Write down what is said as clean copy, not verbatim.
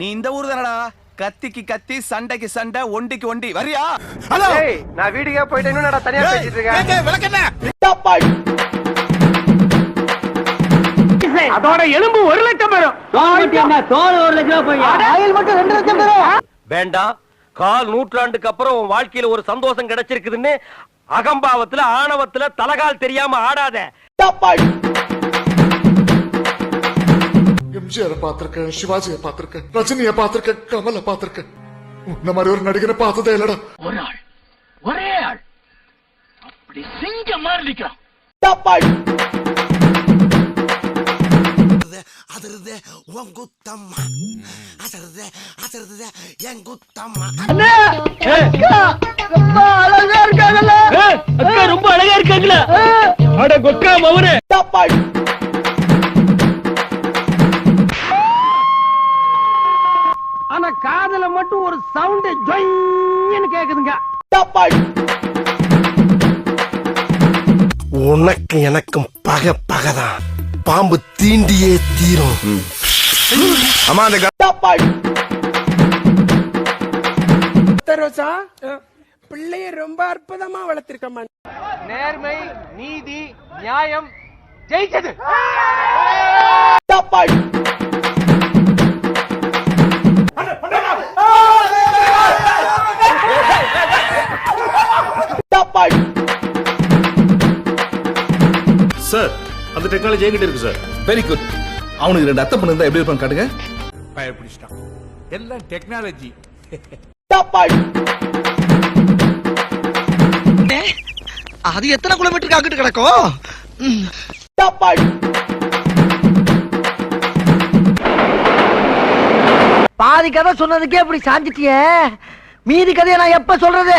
நீ இந்த ஊர் தானடா? கத்திக்கு கத்தி, சண்டைக்கு சண்டை, ஒண்டிக்கு ஒண்டி. வரியா? ஹலோ, நான் வீட்டுக்கே போயிட்டு இன்னும் நான் தனியா பேசிட்டு இருக்கேன். விளக்கண்ணே. அதோட எலும்பு 1 லட்சம் வரும். தோல் 1 லட்சம் போய் ஆயில் மட்டும் 2 லட்சம் வரும். வேண்டாம், கால் நூற்றாண்டுக்கு அப்புறம் உன் வாழ்க்கையில ஒரு சந்தோஷம் கிடைச்சிருக்குதுன்னு அகம்பாவத்துல ஆணவத்துல தலகால் தெரியாம ஆடாத. எம்ஜிஆர் பாத்திருக்கேன், சிவாஜியை பாத்திருக்கேன், ரஜினியை பாத்திருக்கேன், கமலை பாத்திருக்கேன். உன்ன மாதிரி ஒரு நடிகரை பார்த்ததே இல்லடா. ஒரு ஆள், ஒரே ஆள் அப்படி சிங்கம் மாதிரி நிக்கிறான். அதருதே உங்குத்தம்மா, அதருதே அதருதே எங்குத்தம்மா. ரொம்ப அழகா இருக்காங்கல்ல. அக்கா ரொம்ப அழகா இருக்காங்களா? அட கொக்கா மவனே. ஆனா காதுல மட்டும் ஒரு சவுண்ட் ஜொய்ன்னு கேக்குதுங்க. உனக்கு எனக்கும் பகை பகைதான். பாம்பு தீண்டியே தீரும். அம்மா அந்த ரோசா பிள்ளைய ரொம்ப அற்புதமா வளர்த்திருக்கம்மா. நேர்மை, நீதி, நியாயம் ஜெயிச்சது. சார், அந்த டெக்னாலஜி என்கிட்ட இருக்கு சார். Very good. அவனுக்கு 2 அத்தை பொண்ணு இருந்தா எப்படி இருப்பான்னு காட்டுங்க. பயப்பிடிச்சிட்டான். எல்லாம் டெக்னாலஜி. அது எத்தனை கிலோமீட்டருக்கு அங்கிட்டு கிடக்கும்? பாதி கதை சொன்னதுக்கே இப்படி சாஞ்சிட்டியே, மீதி கதையை நான் எப்ப சொல்றது?